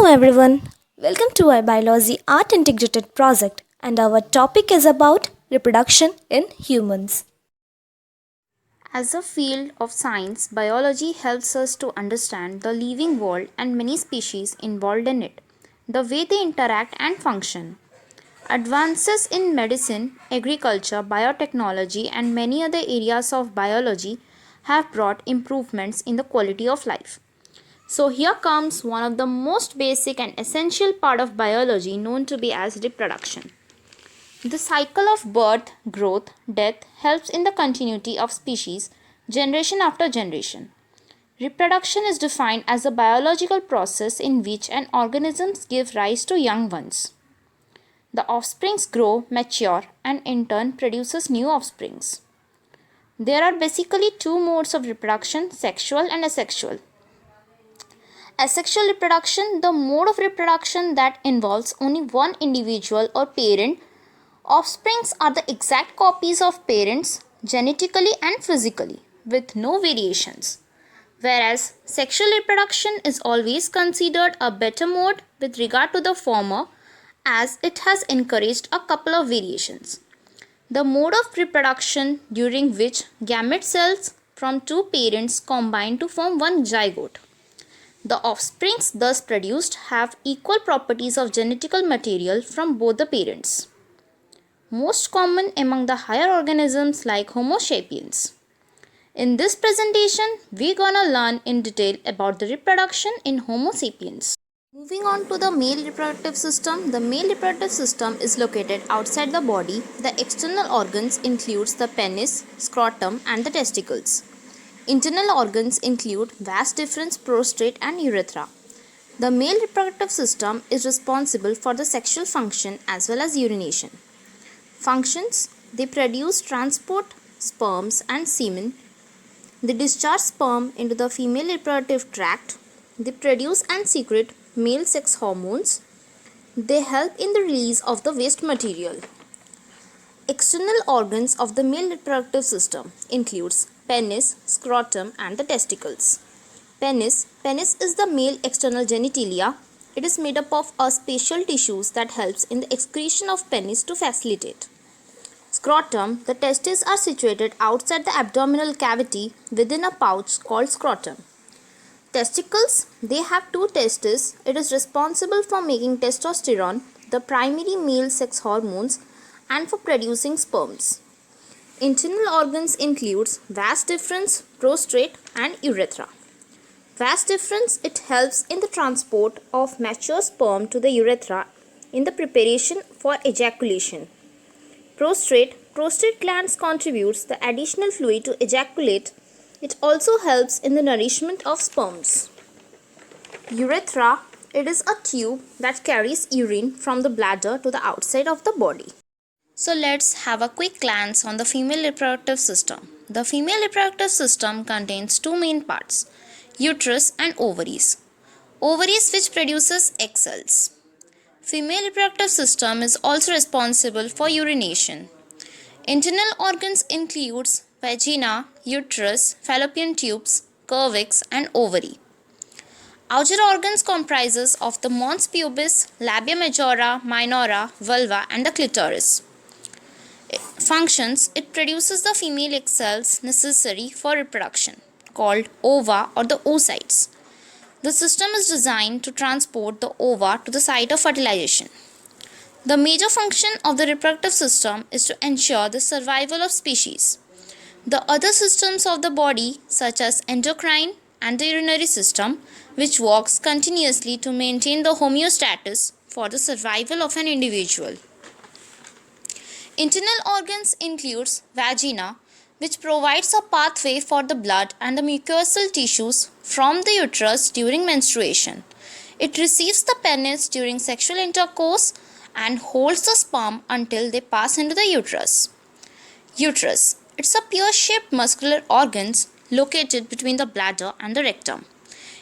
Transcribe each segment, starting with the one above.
everyone, welcome to our Biology Art Integrated project, and our topic is about reproduction in humans. As a field of science, biology helps us to understand the living world and many species involved in it, the way they interact and function. Advances in medicine, agriculture, biotechnology, and many other areas of biology have brought improvements in the quality of life. So here comes one of the most basic and essential part of biology known to be as reproduction. The cycle of birth, growth, death helps in the continuity of species generation after generation. Reproduction is defined as a biological process in which an organism gives rise to young ones. The offsprings grow, mature, and in turn produces new offsprings. There are basically two modes of reproduction, sexual and asexual. Asexual reproduction, the mode of reproduction that involves only one individual or parent. Offsprings are the exact copies of parents genetically and physically with no variations. Whereas sexual reproduction is always considered a better mode with regard to the former as it has encouraged a couple of variations. The mode of reproduction during which gamete cells from two parents combine to form one zygote. The offsprings thus produced have equal properties of genetical material from both the parents. Most common among the higher organisms like Homo sapiens. In this presentation, we're gonna learn in detail about the reproduction in Homo sapiens. Moving on to the male reproductive system, the male reproductive system is located outside the body. The external organs includes the penis, scrotum and the testicles. Internal organs include vas deferens, prostate and urethra. The male reproductive system is responsible for the sexual function as well as urination. Functions: they produce, transport sperms and semen. They discharge sperm into the female reproductive tract. They produce and secrete male sex hormones. They help in the release of the waste material. External organs of the male reproductive system includes penis, scrotum and the testicles. Penis is the male external genitalia. It is made up of a special tissues that helps in the excretion of penis to facilitate. Scrotum, the testes are situated outside the abdominal cavity within a pouch called scrotum. Testicles, they have two testes. It is responsible for making testosterone, the primary male sex hormones, and for producing sperms. Internal organs includes vas deferens, prostate and urethra. Vas deferens, it helps in the transport of mature sperm to the urethra in the preparation for ejaculation. Prostate glands contributes the additional fluid to ejaculate. It also helps in the nourishment of sperms. Urethra, it is a tube that carries urine from the bladder to the outside of the body. So let's have a quick glance on the female reproductive system. The female reproductive system contains two main parts, uterus and ovaries. Ovaries which produces egg cells. Female reproductive system is also responsible for urination. Internal organs includes vagina, uterus, fallopian tubes, cervix and ovary. Outer organs comprises of the mons pubis, labia majora, minora, vulva and the clitoris. Functions: it produces the female egg cells necessary for reproduction called ova or the oocytes. The system is designed to transport the ova to the site of fertilization. The major function of the reproductive system is to ensure the survival of species. The other systems of the body such as endocrine and the urinary system which works continuously to maintain the homeostasis for the survival of an individual. Internal organs includes vagina, which provides a pathway for the blood and the mucosal tissues from the uterus during menstruation. It receives the penis during sexual intercourse and holds the sperm until they pass into the uterus. Uterus, it's a pear-shaped muscular organ located between the bladder and the rectum.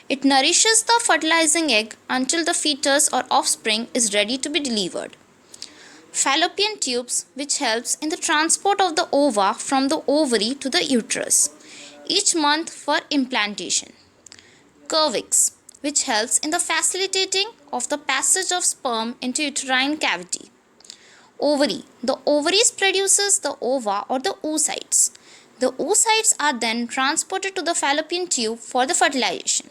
It nourishes the fertilizing egg until the fetus or offspring is ready to be delivered. Fallopian tubes, which helps in the transport of the ova from the ovary to the uterus each month for implantation. Cervix, which helps in the facilitating of the passage of sperm into uterine cavity. Ovary. The ovaries produces the ova or the oocytes. The oocytes are then transported to the fallopian tube for the fertilization.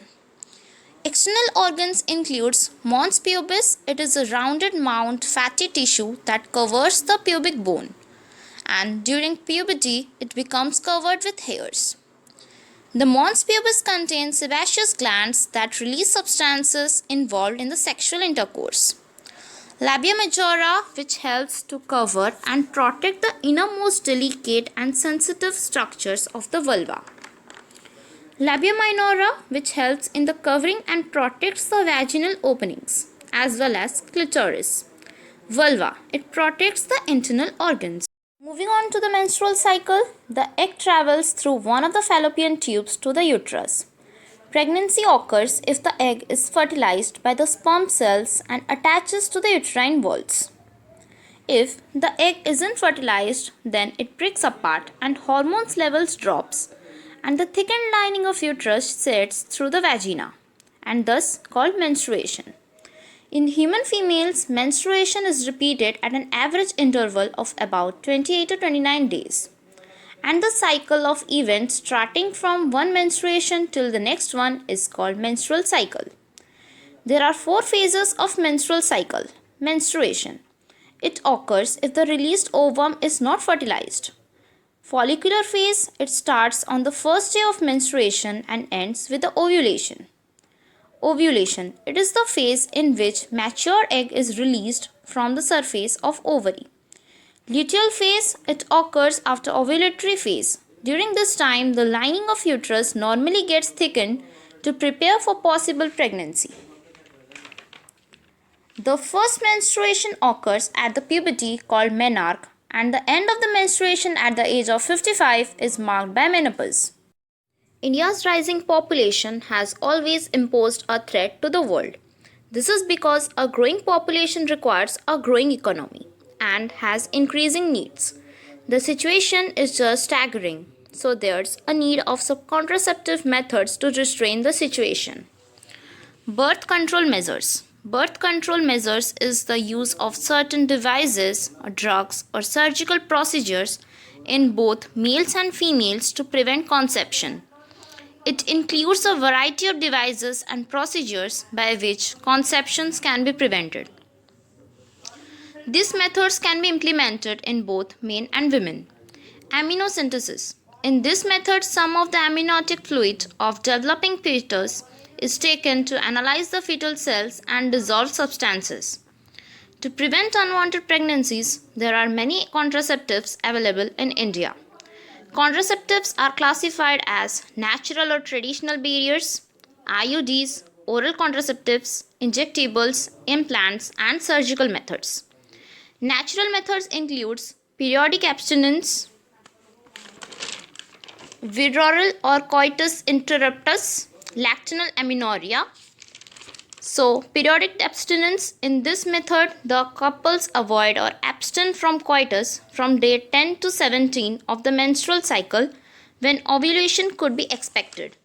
External organs includes mons pubis. It is a rounded mound fatty tissue that covers the pubic bone, and during puberty it becomes covered with hairs. The mons pubis contains sebaceous glands that release substances involved in the sexual intercourse. Labia majora, which helps to cover and protect the innermost delicate and sensitive structures of the vulva. Labia minora, which helps in the covering and protects the vaginal openings as well as clitoris. Vulva, it protects the internal organs. Moving on to the menstrual cycle, the egg travels through one of the fallopian tubes to the uterus. Pregnancy occurs if the egg is fertilized by the sperm cells and attaches to the uterine walls. If the egg isn't fertilized, then it breaks apart and hormones levels drops, and the thickened lining of uterus sets through the vagina, and thus called menstruation. In human females, menstruation is repeated at an average interval of about 28 to 29 days. And the cycle of events starting from one menstruation till the next one is called menstrual cycle. There are 4 phases of menstrual cycle. Menstruation. It occurs if the released ovum is not fertilized. Follicular phase. It starts on the first day of menstruation and ends with the ovulation. Ovulation. It is the phase in which mature egg is released from the surface of ovary. Luteal phase, it occurs after ovulatory phase. During this time, the lining of uterus normally gets thickened to prepare for possible pregnancy. The first menstruation occurs at the puberty called menarche, and the end of the menstruation at the age of 55 is marked by menopause. India's rising population has always imposed a threat to the world. This is because a growing population requires a growing economy and has increasing needs. The situation is just staggering, so there's a need of some contraceptive methods to restrain the situation. Birth control measures. Birth control measures is the use of certain devices, drugs, or surgical procedures in both males and females to prevent conception. It includes a variety of devices and procedures by which conceptions can be prevented. These methods can be implemented in both men and women. Amniosynthesis. In this method, some of the amniotic fluid of developing fetus is taken to analyze the fetal cells and dissolve substances. To prevent unwanted pregnancies, there are many contraceptives available in India. Contraceptives are classified as natural or traditional barriers, IUDs, oral contraceptives, injectables, implants, and surgical methods. Natural methods includes periodic abstinence, withdrawal or coitus interruptus, lactational amenorrhea. So, periodic abstinence, in this method, the couples avoid or abstain from coitus from day 10 to 17 of the menstrual cycle when ovulation could be expected.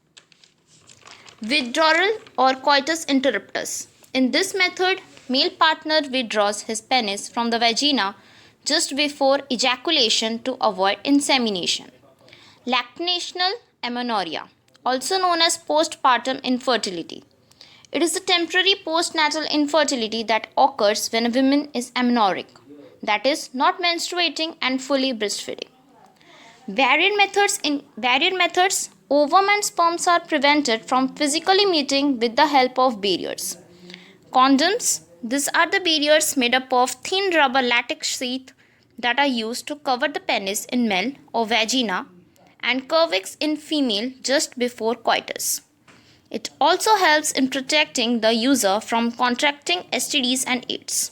Withdrawal or coitus interruptus. In this method, male partner withdraws his penis from the vagina just before ejaculation to avoid insemination. Lactational amenorrhea, also known as postpartum infertility. It is a temporary postnatal infertility that occurs when a woman is amenorrheic, that is, not menstruating and fully breastfeeding. Varied methods, ovum and sperms are prevented from physically meeting with the help of barriers. Condoms, these are the barriers made up of thin rubber latex sheath that are used to cover the penis in male or vagina and cervix in female just before coitus. It also helps in protecting the user from contracting STDs and AIDS.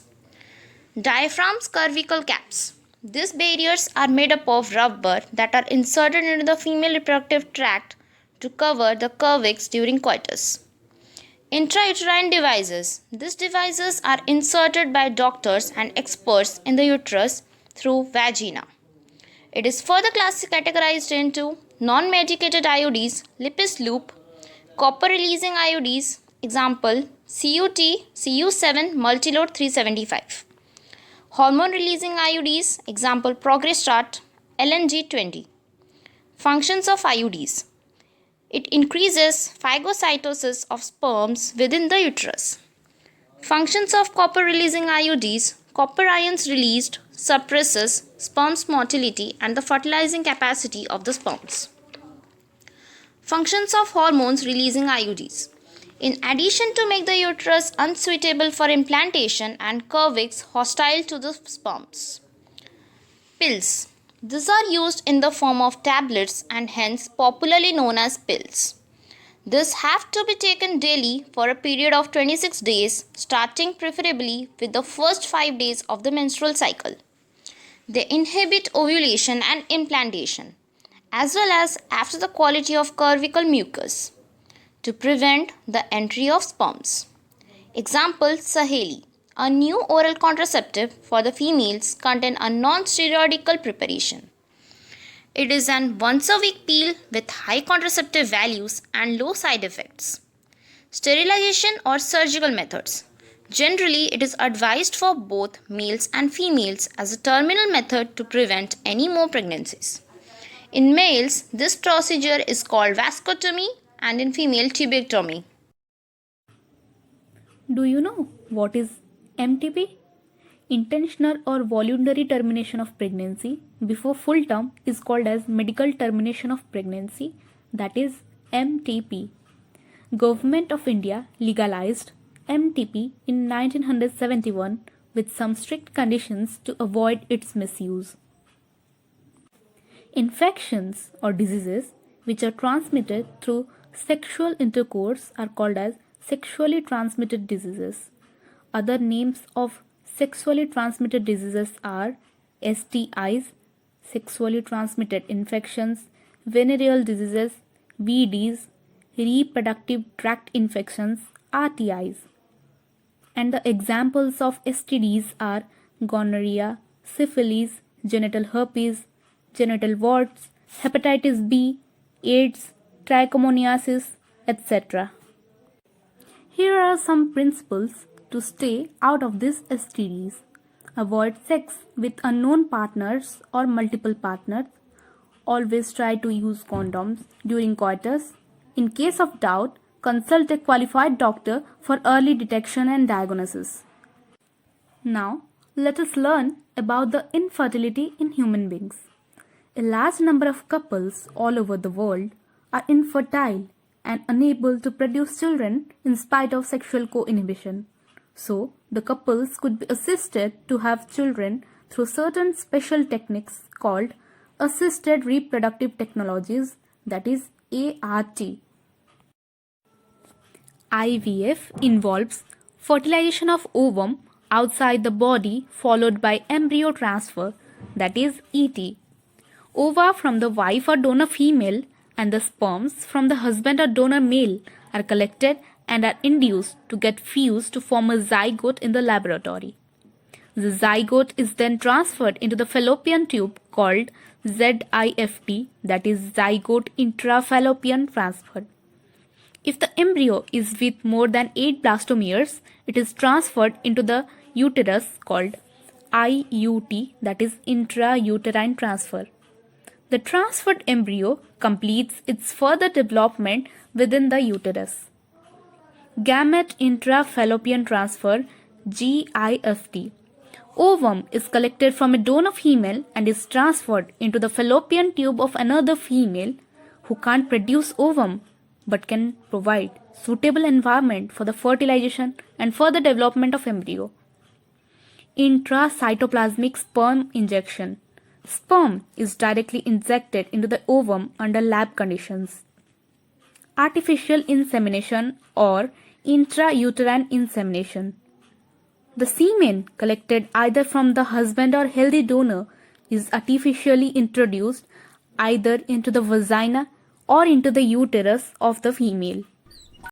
Diaphragm cervical caps. These barriers are made up of rubber that are inserted into the female reproductive tract to cover the cervix during coitus. Intrauterine devices. These devices are inserted by doctors and experts in the uterus through vagina. It is further categorized into non-medicated IUDs, Lippis loop, copper releasing IUDs, example CUT CU7 multiload 375. Hormone releasing IUDs, example Progress Chart LNG20. Functions of IUDs. It increases phagocytosis of sperms within the uterus. Functions of copper releasing IUDs. Copper ions released suppresses sperm's motility and the fertilizing capacity of the sperms. Functions of hormones releasing IUDs. In addition to make the uterus unsuitable for implantation and cervix hostile to the sperms. Pills. These are used in the form of tablets and hence popularly known as pills. These have to be taken daily for a period of 26 days, starting preferably with the first 5 days of the menstrual cycle. They inhibit ovulation and implantation, as well as after the quality of cervical mucus, to prevent the entry of sperms. Example Saheli, a new oral contraceptive for the females, contain a non-steroidal preparation. It is an once-a-week pill with high contraceptive values and low side effects. Sterilization or surgical methods. Generally, it is advised for both males and females as a terminal method to prevent any more pregnancies. In males, this procedure is called vasectomy and in female tubulectomy. Do you know what is MTP? Intentional or voluntary termination of pregnancy before full term is called as medical termination of pregnancy, that is MTP. Government of India legalized MTP in 1971 with some strict conditions to avoid its misuse. Infections or diseases which are transmitted through sexual intercourse are called as sexually transmitted diseases. Other names of sexually transmitted diseases are STIs, sexually transmitted infections, venereal diseases, VDs, reproductive tract infections, RTIs. And the examples of STDs are gonorrhea, syphilis, genital herpes, genital warts, hepatitis B, AIDS, trichomoniasis, etc. Here are some principles to stay out of these STDs. Avoid sex with unknown partners or multiple partners. Always try to use condoms during coitus. In case of doubt, consult a qualified doctor for early detection and diagnosis. Now, let us learn about the infertility in human beings. A large number of couples all over the world are infertile and unable to produce children in spite of sexual co-inhibition. So, the couples could be assisted to have children through certain special techniques called assisted reproductive technologies, that is ART. IVF involves fertilization of ovum outside the body followed by embryo transfer, that is ET. Ova from the wife or donor female and the sperms from the husband or donor male are collected and are induced to get fused to form a zygote in the laboratory. The zygote is then transferred into the fallopian tube called ZIFT, that is zygote intrafallopian transfer. If the embryo is with more than 8 blastomeres, it is transferred into the uterus called IUT, that is intrauterine transfer. The transferred embryo completes its further development within the uterus. Gamete intrafallopian transfer, GIFT. Ovum is collected from a donor female and is transferred into the fallopian tube of another female who can't produce ovum but can provide suitable environment for the fertilization and further development of embryo. Intracytoplasmic sperm injection. Sperm is directly injected into the ovum under lab conditions. Artificial insemination or intrauterine insemination. The semen collected either from the husband or healthy donor is artificially introduced either into the vagina or into the uterus of the female.